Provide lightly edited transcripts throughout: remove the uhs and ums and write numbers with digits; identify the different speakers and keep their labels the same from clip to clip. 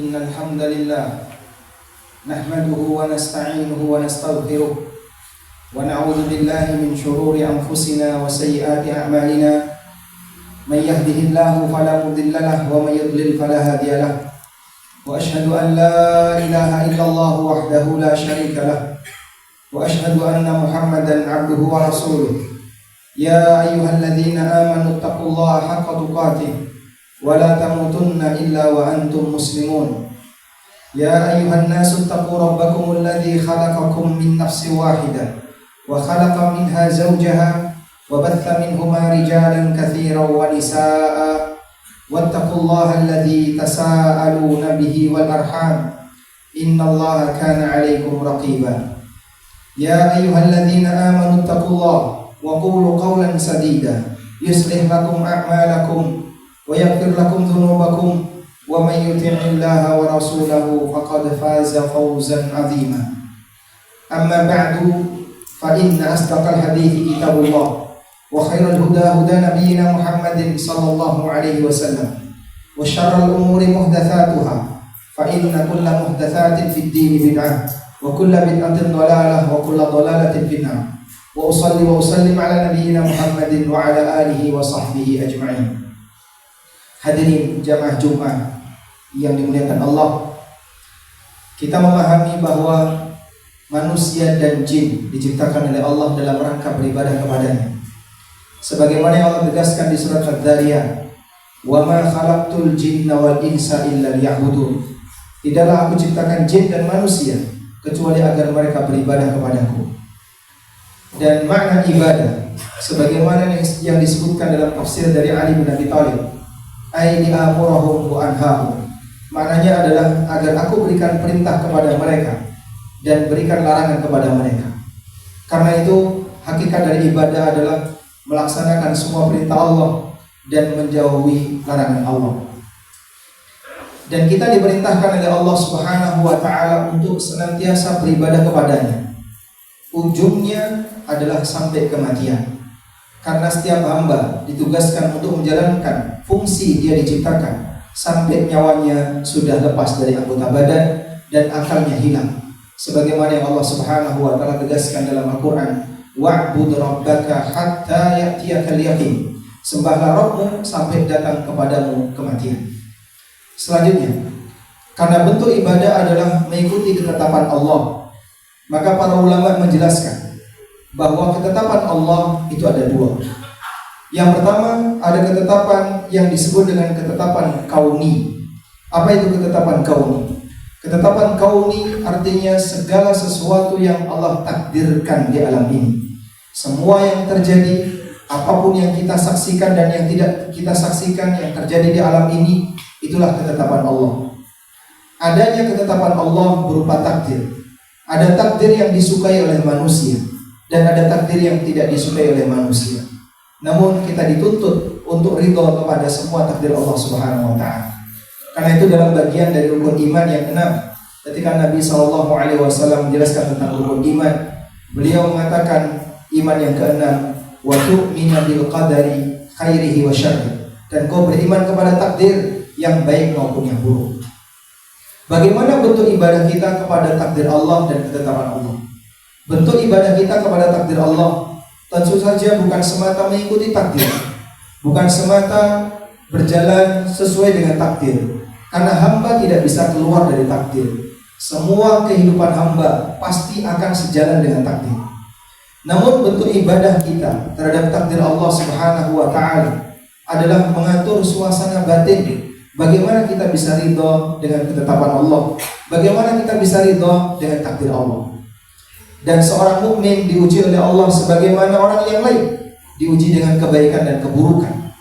Speaker 1: إن الحمد لله نحمده ونستعينه ونستغفره ونعوذ بالله من شرور أنفسنا وسيئات أعمالنا من يهده الله فلا مضل له ومن يضلل فلا هادي له وأشهد أن لا إله إلا الله وحده لا شريك له وأشهد أن محمدا عبده ورسوله يا أيها الذين آمنوا اتقوا الله حق تقاته ولا تموتن إلا وأنتم مسلمون يا أيها الناس اتقوا ربكم الذي خلقكم من نفس واحدة وخلق منها زوجها وبث منهما رجالا كثيرا ونساء واتقوا الله الذي تساءلون به والأرحام إن الله كان عليكم رقيبا يا أيها الذين آمنوا اتقوا الله وقولوا قولا سديدا يصلح لكم أعمالكم ويغفر لكم ذنوبكم ومن يطع الله ورسوله فقد فاز فوزا عظيما أما بعد فإن أصدق الحديث كتاب الله وخير الهدى هدى نبينا محمد صلى الله عليه وسلم وشر الأمور محدثاتها فإن كل محدثات في الدين بدعة وكل بدعة ضلالة وكل ضلالة في النار وأصلي وأسلم على نبينا محمد وعلى آله وصحبه أجمعين. Hadirin jamaah Jumat yang dimuliakan Allah, kita memahami bahwa manusia dan jin diciptakan oleh Allah dalam rangka beribadah kepadanya. Sebagaimana yang Allah tegaskan di surat Ad-Dzariyat, "Wa ma khalaqtul jinna wal insa illa liya'budun." Tidaklah aku ciptakan jin dan manusia kecuali agar mereka beribadah kepadaku. Dan makna ibadah sebagaimana yang disebutkan dalam tafsir dari Ali bin Abi Thalib, ai li'amurahum wa anhahum, maknanya adalah agar aku berikan perintah kepada mereka dan berikan larangan kepada mereka. Karena itu hakikat dari ibadah adalah melaksanakan semua perintah Allah dan menjauhi larangan Allah. Dan kita diperintahkan oleh Allah Subhanahu wa taala untuk senantiasa beribadah kepadanya. Ujungnya adalah sampai kematian. Karena setiap hamba ditugaskan untuk menjalankan fungsi dia diciptakan sampai nyawanya sudah lepas dari anggota badan dan akalnya hilang. Sebagaimana yang Allah Subhanahu wa taala tegaskan dalam Al-Qur'an, "Wa'bud rabbaka hatta ya'tiyakal yaqin." Sembahlah Rabbmu sampai datang kepadamu kematian. Selanjutnya, karena bentuk ibadah adalah mengikuti ketetapan Allah, maka para ulama menjelaskan bahwa ketetapan Allah itu ada dua. Yang pertama, ada ketetapan yang disebut dengan ketetapan kauni. Apa itu ketetapan kauni? Ketetapan kauni artinya segala sesuatu yang Allah takdirkan di alam ini. Semua yang terjadi, apapun yang kita saksikan dan yang tidak kita saksikan yang terjadi di alam ini, itulah ketetapan Allah. Adanya ketetapan Allah berupa takdir. Ada takdir yang disukai oleh manusia dan ada takdir yang tidak disukai oleh manusia. Namun kita dituntut untuk ridho kepada semua takdir Allah Subhanahu wa taala. Karena itu dalam bagian dari rukun iman yang 6, ketika Nabi SAW menjelaskan tentang rukun iman, beliau mengatakan iman yang ke-6, wa tu'minu bil qadari khairihi wa syarrihi, dan kau beriman kepada takdir yang baik maupun yang buruk. Bagaimana bentuk ibadah kita kepada takdir Allah dan ketetapan Allah? Bentuk ibadah kita kepada takdir Allah tentu saja bukan semata mengikuti takdir, bukan semata berjalan sesuai dengan takdir, karena hamba tidak bisa keluar dari takdir. Semua kehidupan hamba pasti akan sejalan dengan takdir. Namun bentuk ibadah kita terhadap takdir Allah Subhanahu wa taala adalah mengatur suasana batin. Bagaimana kita bisa ridho dengan ketetapan Allah? Bagaimana kita bisa ridho dengan takdir Allah? Dan seorang mukmin diuji oleh Allah sebagaimana orang yang lain diuji dengan kebaikan dan keburukan.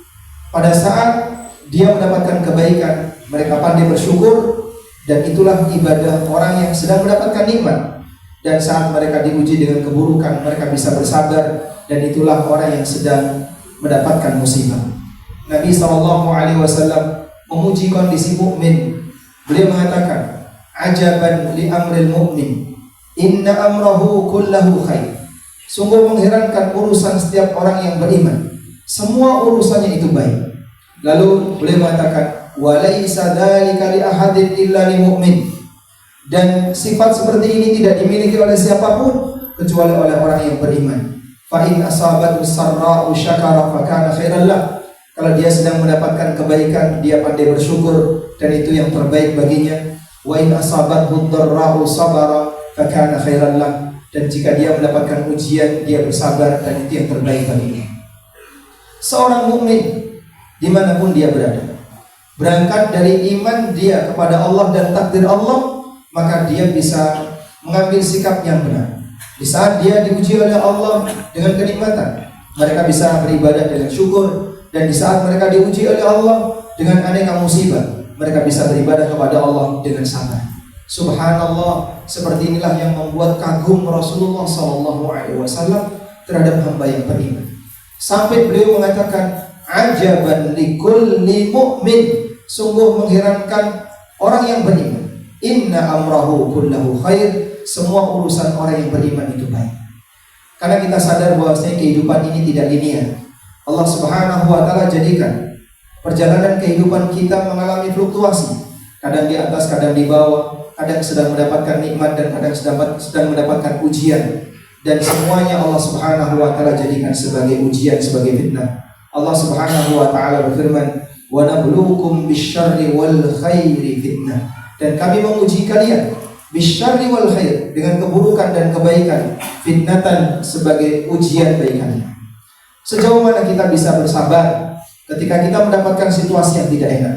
Speaker 1: Pada saat dia mendapatkan kebaikan, mereka pandai bersyukur, dan itulah ibadah orang yang sedang mendapatkan nikmat. Dan saat mereka diuji dengan keburukan, mereka bisa bersabar, dan itulah orang yang sedang mendapatkan musibah. Nabi SAW memuji kondisi mukmin. Beliau mengatakan, "Ajaban li amril mu'min, inna amrahu kullahu khair." Sungguh mengherankan urusan setiap orang yang beriman, semua urusannya itu baik. Lalu beliau mengatakan, wa laisa dzalika li ahadin illa lil mu'min. Dan sifat seperti ini tidak dimiliki oleh siapapun kecuali oleh orang yang beriman. Fa in asabatu sarra'u syakara fa kana khairan lah. Kalau dia sedang mendapatkan kebaikan, dia pandai bersyukur dan itu yang terbaik baginya. Wa in asabathu dharra'u sabara fa kana khairan lah. Dan jika dia mendapatkan ujian, dia bersabar dan itu yang terbaik baginya. Seorang mukmin dimanapun dia berada, berangkat dari iman dia kepada Allah dan takdir Allah, maka dia bisa mengambil sikap yang benar. Di saat dia diuji oleh Allah dengan kenikmatan, mereka bisa beribadah dengan syukur. Dan di saat mereka diuji oleh Allah dengan aneka musibah, mereka bisa beribadah kepada Allah dengan sabar. Subhanallah, seperti inilah yang membuat kagum Rasulullah SAW terhadap hamba yang beriman. Sampai beliau mengatakan, ajaban likulli mu'min, sungguh mengherankan orang yang beriman. Inna amrahu kullahu khair, semua urusan orang yang beriman itu baik. Karena kita sadar bahwasanya kehidupan ini tidak linear. Allah Subhanahu wa taala jadikan perjalanan kehidupan kita mengalami fluktuasi, kadang di atas, kadang di bawah, kadang sedang mendapatkan nikmat dan kadang sedang mendapatkan ujian. Dan semuanya Allah Subhanahu wa taala jadikan sebagai ujian, sebagai fitnah. Allah Subhanahu wa taala berfirman, "Wa nabluukum bisyarri wal khairi fitnah." Dan kami menguji kalian bisyarri wal khair, dengan keburukan dan kebaikan, fitnatan, sebagai ujian bagi kalian. Sejauh mana kita bisa bersabar ketika kita mendapatkan situasi yang tidak enak,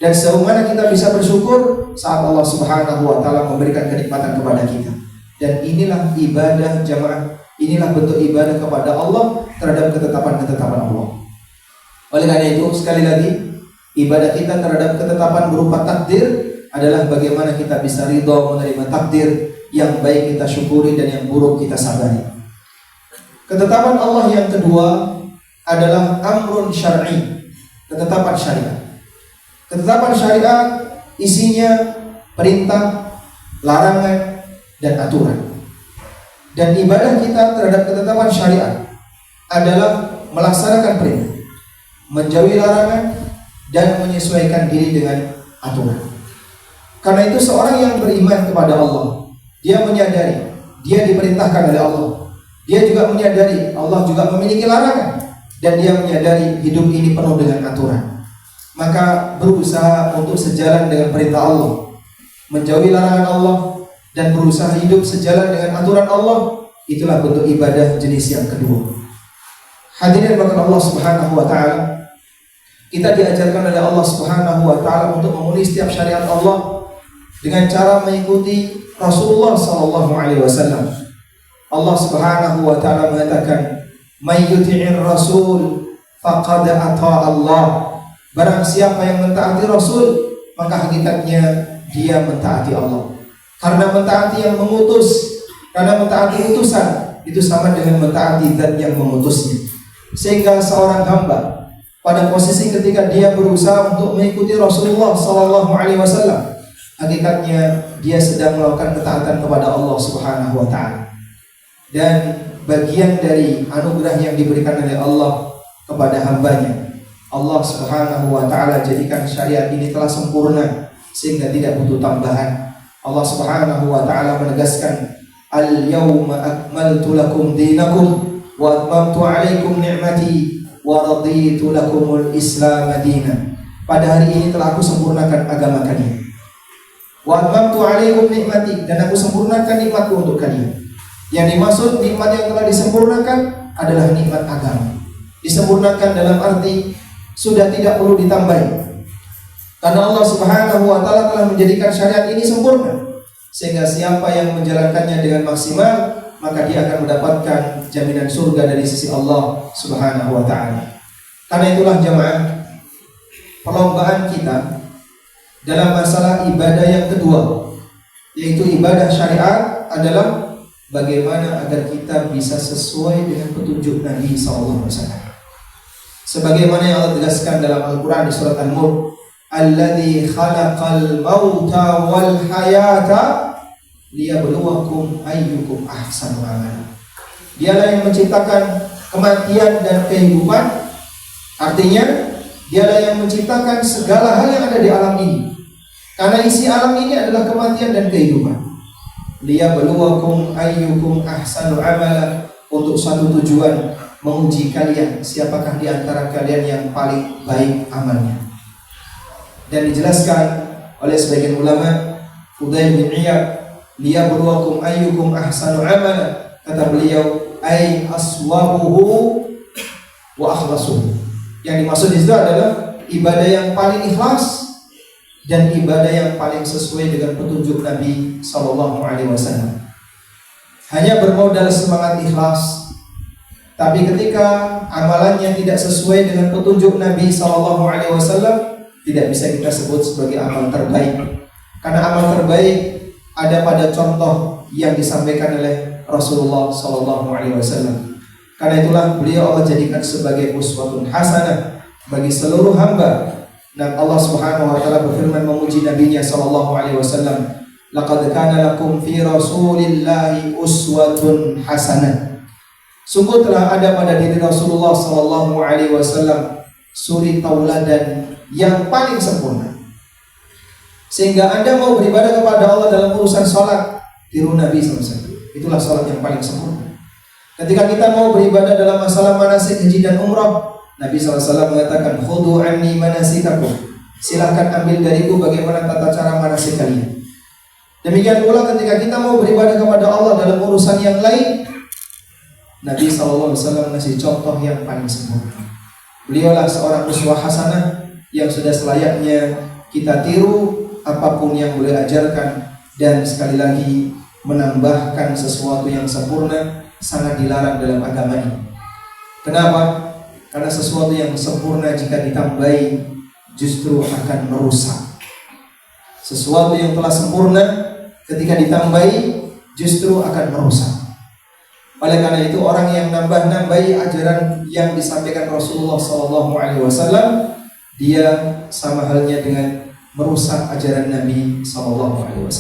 Speaker 1: dan sejauh mana kita bisa bersyukur saat Allah Subhanahu wa taala memberikan kenikmatan kepada kita. Dan inilah ibadah jamaah, inilah bentuk ibadah kepada Allah terhadap ketetapan-ketetapan Allah. Oleh karena itu, sekali lagi, ibadah kita terhadap ketetapan berupa takdir adalah bagaimana kita bisa ridho menerima takdir, yang baik kita syukuri dan yang buruk kita sabari. Ketetapan Allah yang kedua adalah amrun syar'i, ketetapan syariat. Ketetapan syariat isinya perintah, larangan, dan aturan. Dan ibadah kita terhadap ketetapan syariat adalah melaksanakan perintah, menjauhi larangan, dan menyesuaikan diri dengan aturan. Karena itu seorang yang beriman kepada Allah, dia menyadari dia diperintahkan oleh Allah. Dia juga menyadari Allah juga memiliki larangan, dan dia menyadari hidup ini penuh dengan aturan. Maka berusaha untuk sejalan dengan perintah Allah, menjauhi larangan Allah, dan berusaha hidup sejalan dengan aturan Allah. Itulah bentuk ibadah jenis yang kedua. Hadirin bahkan Allah Subhanahu wa taala, kita diajarkan oleh Allah Subhanahu wa taala untuk memenuhi setiap syariat Allah dengan cara mengikuti Rasulullah sallallahu alaihi wasallam. Allah Subhanahu wa taala mengatakan, "May yuti'ir rasul faqad ata'a Allah." Barang siapa yang mentaati Rasul, maka hakikatnya dia mentaati Allah. Karena mentaati yang mengutus, karena mentaati utusan itu sama dengan mentaati zat yang mengutusnya. Sehingga seorang hamba pada posisi ketika dia berusaha untuk mengikuti Rasulullah sallallahu alaihi wasallam, hakikatnya dia sedang melakukan ketaatan kepada Allah Subhanahu wa taala. Dan bagian dari anugerah yang diberikan oleh Allah kepada hambanya, Allah Subhanahu wa taala jadikan syariat ini telah sempurna sehingga tidak butuh tambahan. Allah Subhanahu wa taala menegaskan, "Al-yauma akmaltu lakum dinakum wa atmamtu 'alaikum ni'mati wa raditu lakumul Islam dinan." Pada hari ini telah aku sempurnakan agama kalian. Wa atmamtu 'alaikum ni'mati, dan aku sempurnakan nikmatku untuk kalian. Yang dimaksud nikmat yang telah disempurnakan adalah nikmat agama. Disempurnakan dalam arti sudah tidak perlu ditambahi. Karena Allah Subhanahu wa taala telah menjadikan syariat ini sempurna, sehingga siapa yang menjalankannya dengan maksimal, maka dia akan mendapatkan jaminan surga dari sisi Allah Subhanahu wa taala. Karena itulah jamaah, perlombaan kita dalam masalah ibadah yang kedua, yaitu ibadah syariat, adalah bagaimana agar kita bisa sesuai dengan petunjuk Nabi SAW. Sebagaimana yang Allah tegaskan dalam Al-Quran di surat Al-Mulk, "Alladzi khalaqal mauta wal hayata liyabluwakum ayyukum ahsanu amala." Dialah yang menciptakan kematian dan kehidupan. Artinya Dialah yang menciptakan segala hal yang ada di alam ini. Karena isi alam ini adalah kematian dan kehidupan. Liyabluwakum ayyukum ahsanu amala, untuk satu tujuan, menguji kalian siapakah di antara kalian yang paling baik amalnya. Dan dijelaskan oleh sebagian ulama, Fudail bin Iyad, liyabluwakum ayyukum ahsanu amala, kata beliau, ay aswabuhu wa akhlasuhu. Yang dimaksud di situ adalah ibadah yang paling ikhlas dan ibadah yang paling sesuai dengan petunjuk Nabi sallallahu alaihi wasallam. Hanya bermodal semangat ikhlas, tapi ketika amalannya tidak sesuai dengan petunjuk Nabi sallallahu alaihi wasallam, tidak bisa kita sebut sebagai amal terbaik. Karena amal terbaik ada pada contoh yang disampaikan oleh Rasulullah sallallahu alaihi wasallam. Karena itulah beliau Allah jadikan sebagai uswatun hasanah bagi seluruh hamba. Dan Allah Subhanahu wa taala berfirman memuji nabinya sallallahu alaihi wasallam, laqad kana lakum fi rasulillahi uswatun hasanah. Sungguh telah ada pada diri Rasulullah sallallahu alaihi wasallam suri tauladan yang paling sempurna. Sehingga Anda mau beribadah kepada Allah dalam urusan salat, tiru Nabi sallallahu alaihi wasallam. Itulah salat yang paling sempurna. Ketika kita mau beribadah dalam masalah manasik haji dan umrah, Nabi SAW mengatakan, khudu anni manasikakum, silahkan ambil dariku bagaimana tata cara manasik kalian. Demikian pula ketika kita mau beribadah kepada Allah dalam urusan yang lain, Nabi SAW ngasih contoh yang paling sempurna. Beliaulah seorang uswah hasanah yang sudah selayaknya kita tiru apapun yang beliau ajarkan. Dan sekali lagi, menambahkan sesuatu yang sempurna sangat dilarang dalam agama ini. Kenapa? Karena sesuatu yang sempurna jika ditambahi justru akan merusak. Sesuatu yang telah sempurna ketika ditambahi justru akan merusak. Oleh karena itu orang yang nambah-nambahi ajaran yang disampaikan Rasulullah SAW, dia sama halnya dengan merusak ajaran Nabi SAW.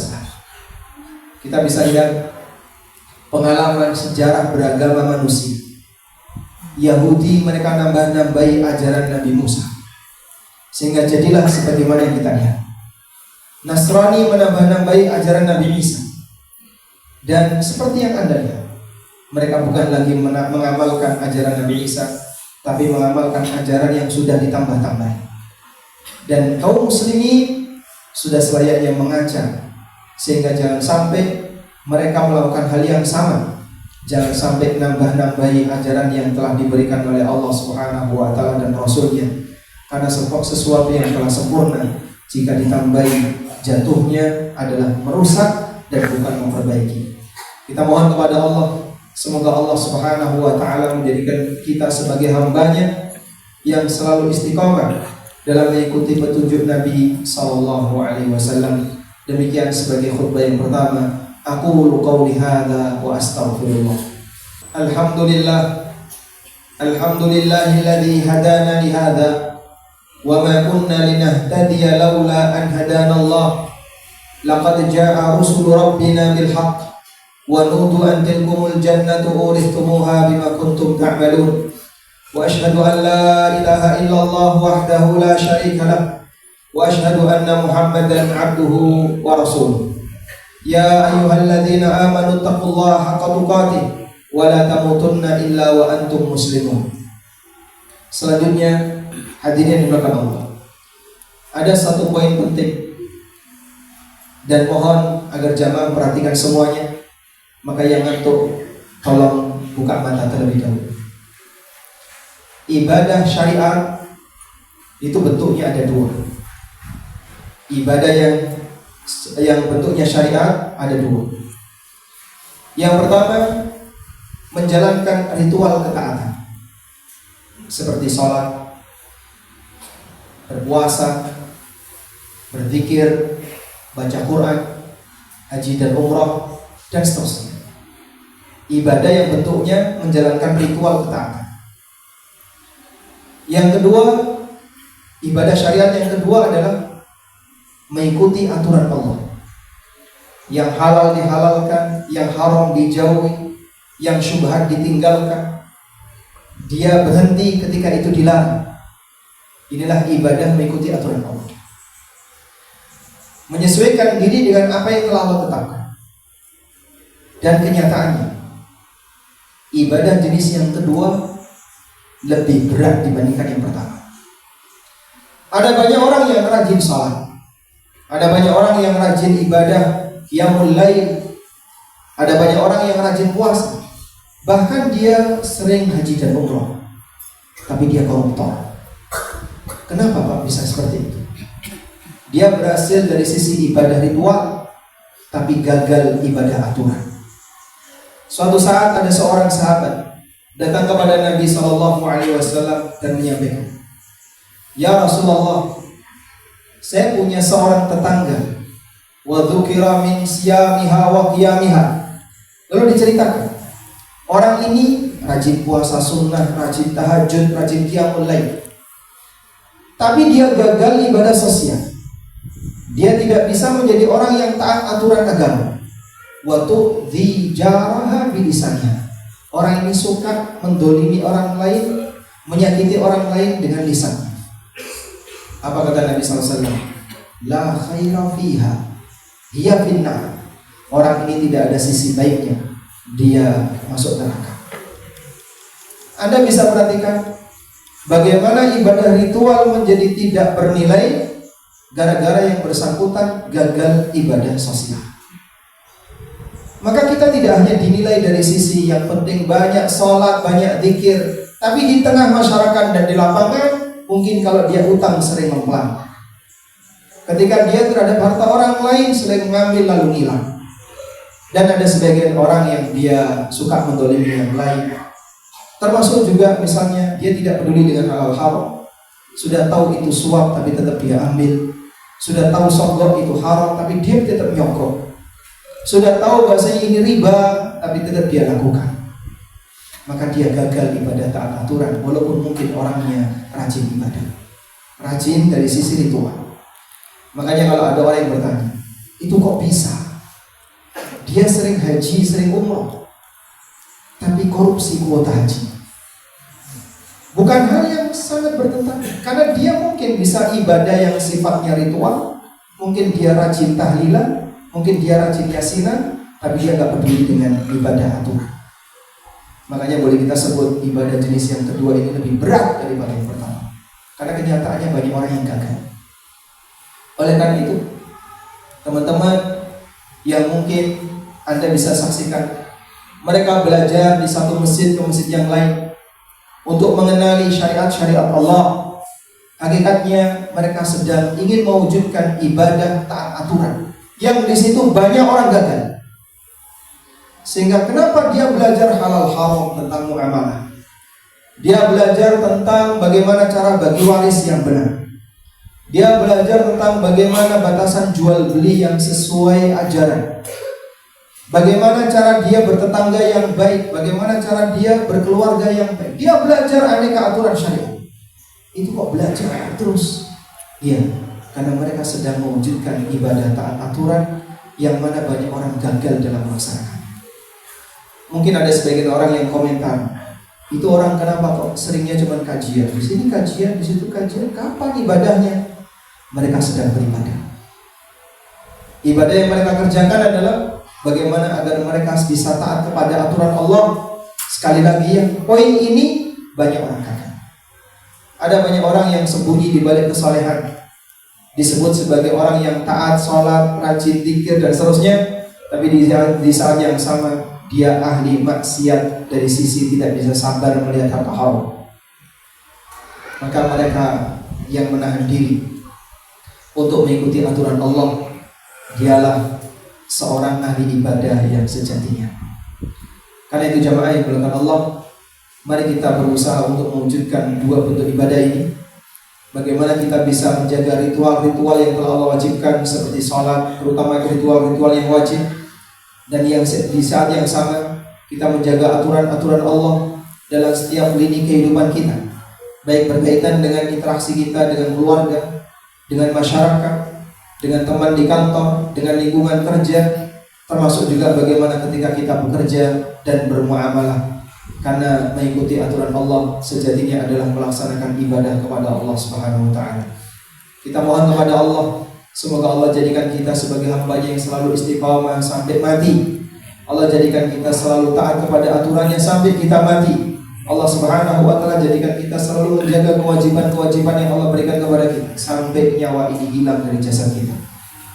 Speaker 1: Kita bisa lihat pengalaman sejarah beragama manusia. Yahudi mereka nambah-nambahi ajaran Nabi Musa, sehingga jadilah sebagaimana yang kita lihat. Nasrani menambah-nambahi ajaran Nabi Isa, dan seperti yang Anda lihat, mereka bukan lagi mengamalkan ajaran Nabi Isa, tapi mengamalkan ajaran yang sudah ditambah-tambah. Dan kaum muslimin sudah selayaknya mengaca, sehingga jangan sampai mereka melakukan hal yang sama. Jangan sampai nambah-nambahi ajaran yang telah diberikan oleh Allah Subhanahu wa taala dan Rasulnya. Karena sesuatu yang telah sempurna jika ditambahi, jatuhnya adalah merusak dan bukan memperbaiki. Kita mohon kepada Allah, semoga Allah Subhanahu wa taala menjadikan kita sebagai hamba-Nya yang selalu istiqomah dalam mengikuti petunjuk Nabi sallallahu alaihi wasallam. Demikian sebagai khutbah yang pertama. Aqulu qawli hadza wa astaghfirullah. Alhamdulillahilladzi hadana li hadza wa ma kunna linahtadiya laula an hadana Allah. Laqad jaa'a rusul rabbina bil haqq wa nudu an tilkumul jannatu urithumuha bima kuntum ta'malun. Wa ashhadu an la ilaha illallah wahdahu la syarika lah wa ashhadu anna Muhammadan 'abduhu wa rasuluh. Ya ayyuhalladzina amanu taqullaha haqqa tuqatih wa la tamutunna illa wa antum muslimun. Selanjutnya, hadirin dimuliakan Allah, ada satu poin penting dan mohon agar jamaah perhatikan semuanya. Maka yang ngantuk tolong buka mata terlebih dahulu. Ibadah syariat itu bentuknya ada dua. Ibadah yang bentuknya syariat ada dua. Yang pertama, menjalankan ritual ketaatan seperti sholat, berpuasa, berzikir, baca Quran, haji dan umrah, dan seterusnya. Ibadah yang bentuknya menjalankan ritual ketaatan. Yang kedua, ibadah syariat yang kedua adalah mengikuti aturan Allah. Yang halal dihalalkan, yang haram dijauhi, yang syubhat ditinggalkan. Dia berhenti ketika itu dilarang. Inilah ibadah mengikuti aturan Allah. Menyesuaikan diri dengan apa yang telah Allah tetapkan. Dan kenyataannya, ibadah jenis yang kedua lebih berat dibandingkan yang pertama. Ada banyak orang yang rajin salat, ada banyak orang yang rajin ibadah qiyamul lail, ada banyak orang yang rajin puasa, bahkan dia sering haji dan umrah, tapi dia koruptor. Kenapa Pak bisa seperti itu? Dia berhasil dari sisi ibadah ritual, tapi gagal ibadah aturan. Suatu saat ada seorang sahabat datang kepada Nabi SAW dan menyampaikan, "Ya Rasulullah, saya punya seorang tetangga, wa dzukira min siyamiha wa qiyamiha." Lalu diceritakan, orang ini rajin puasa sunnah, rajin tahajud, rajin qiyamul lail, tapi dia gagal ibadah sosial. Dia tidak bisa menjadi orang yang taat aturan agama. Wa tu'dzi jaraha bilisaniha. Orang ini suka mendolimi orang lain, menyakiti orang lain dengan lisannya. Apa kata Nabi SAW? La khaira fiha, hiya finnar. Orang ini tidak ada sisi baiknya, dia masuk neraka. Anda bisa perhatikan bagaimana ibadah ritual menjadi tidak bernilai gara-gara yang bersangkutan gagal ibadah sosial. Maka kita tidak hanya dinilai dari sisi yang penting banyak sholat, banyak zikir, tapi di tengah masyarakat dan di lapangan mungkin kalau dia utang sering mempelai. Ketika dia terhadap harta orang lain sering mengambil lalu hilang. Dan ada sebagian orang yang dia suka mendolimi yang lain. Termasuk juga misalnya dia tidak peduli dengan halal haram. Sudah tahu itu suap tapi tetap dia ambil. Sudah tahu sogok itu haram tapi dia tetap nyogok. Sudah tahu bahasanya ini riba tapi tetap dia lakukan. Maka dia gagal ibadah taat aturan, walaupun mungkin orangnya rajin ibadah, rajin dari sisi ritual. Makanya kalau ada orang yang bertanya, itu kok bisa? Dia sering haji, sering umroh, tapi korupsi kuota haji. Bukan hal yang sangat bertentangan, karena dia mungkin bisa ibadah yang sifatnya ritual, mungkin dia rajin tahlilan, mungkin dia rajin yasinan, tapi dia gak peduli dengan ibadah aturan. Makanya boleh kita sebut ibadah jenis yang kedua ini lebih berat daripada yang pertama, karena kenyataannya banyak orang yang gagal. Oleh karena itu, teman-teman yang mungkin Anda bisa saksikan, mereka belajar di satu masjid ke masjid yang lain untuk mengenali syariat-syariat Allah. Hakikatnya mereka sedang ingin mewujudkan ibadah taat aturan, yang di situ banyak orang gagal. Sehingga kenapa dia belajar halal haram tentang muamalah? Dia belajar tentang bagaimana cara bagi waris yang benar. Dia belajar tentang bagaimana batasan jual beli yang sesuai ajaran. Bagaimana cara dia bertetangga yang baik, bagaimana cara dia berkeluarga yang baik. Dia belajar aneka aturan syariat. Itu kok belajar terus? Iya, karena mereka sedang mewujudkan ibadah taat aturan yang mana banyak orang gagal dalam melaksanakannya. Mungkin ada sebagian orang yang komentar, itu orang kenapa kok seringnya cuma kajian? Di sini kajian, di situ kajian. Kapan ibadahnya? Mereka sedang beribadah. Ibadah yang mereka kerjakan adalah bagaimana agar mereka bisa taat kepada aturan Allah. Sekali lagi ya, poin ini banyak orang gagal. Ada banyak orang yang sembunyi di balik kesalehan, disebut sebagai orang yang taat, sholat, rajin, zikir dan seterusnya, tapi di saat yang sama dia ahli maksiat dari sisi tidak bisa sabar melihat harta haram. Maka mereka yang menahan diri untuk mengikuti aturan Allah, dialah seorang ahli ibadah yang sejatinya. Karena itu jamaah yang dimuliakan Allah, mari kita berusaha untuk mewujudkan dua bentuk ibadah ini. Bagaimana kita bisa menjaga ritual-ritual yang telah Allah wajibkan seperti sholat, terutama ritual-ritual yang wajib, dan yang di saat yang sama kita menjaga aturan-aturan Allah dalam setiap lini kehidupan kita, baik berkaitan dengan interaksi kita dengan keluarga, dengan masyarakat, dengan teman di kantor, dengan lingkungan kerja, termasuk juga bagaimana ketika kita bekerja dan bermuamalah. karena mengikuti aturan Allah sejatinya adalah melaksanakan ibadah kepada Allah Subhanahu wa taala. Kita mohon kepada Allah, semoga Allah jadikan kita sebagai hamba-Nya yang selalu istiqamah sampai mati. Allah jadikan kita selalu taat kepada aturannya sampai kita mati. Allah Subhanahu wa taala jadikan kita selalu menjaga kewajiban-kewajiban yang Allah berikan kepada kita sampai nyawa ini hilang dari jasad kita.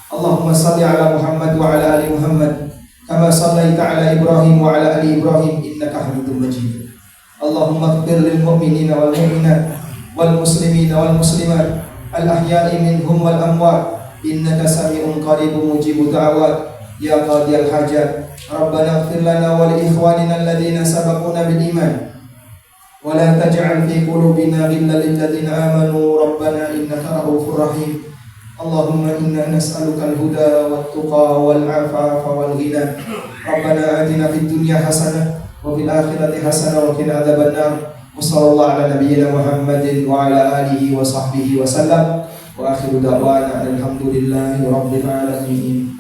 Speaker 1: Allahumma salli ala Muhammad wa ala ali Muhammad kama sallaita ala Ibrahim wa ala ali Ibrahim innaka Hamidum Majid. Allahumma ighfir lil mu'minina wal mu'minat wal muslimina wal muslimat al ahya'i minhum wal amwat innaka sami'un qaribun mujibud da'awat ya qadiyal hajat. Rabbana ighfir lana wa li ikhwanina alladhina sabaquna bil iman wa la taj'al fi qulubina ghillan lil ladzina amanu rabbana innaka ra'ufur rahim. Allahumma inna nas'aluka al-huda wat-tuqa wal-'afafa wal-ghina. Rabbana atina fid dunya hasanah wa fil akhirati hasanah wa qina adzabannar. Wa sallallahu ala nabiyyina Muhammadin wa ala alihi wa sahbihi wa sallam. Wa akhiru da'wana alhamdulillahi rabbil alamin.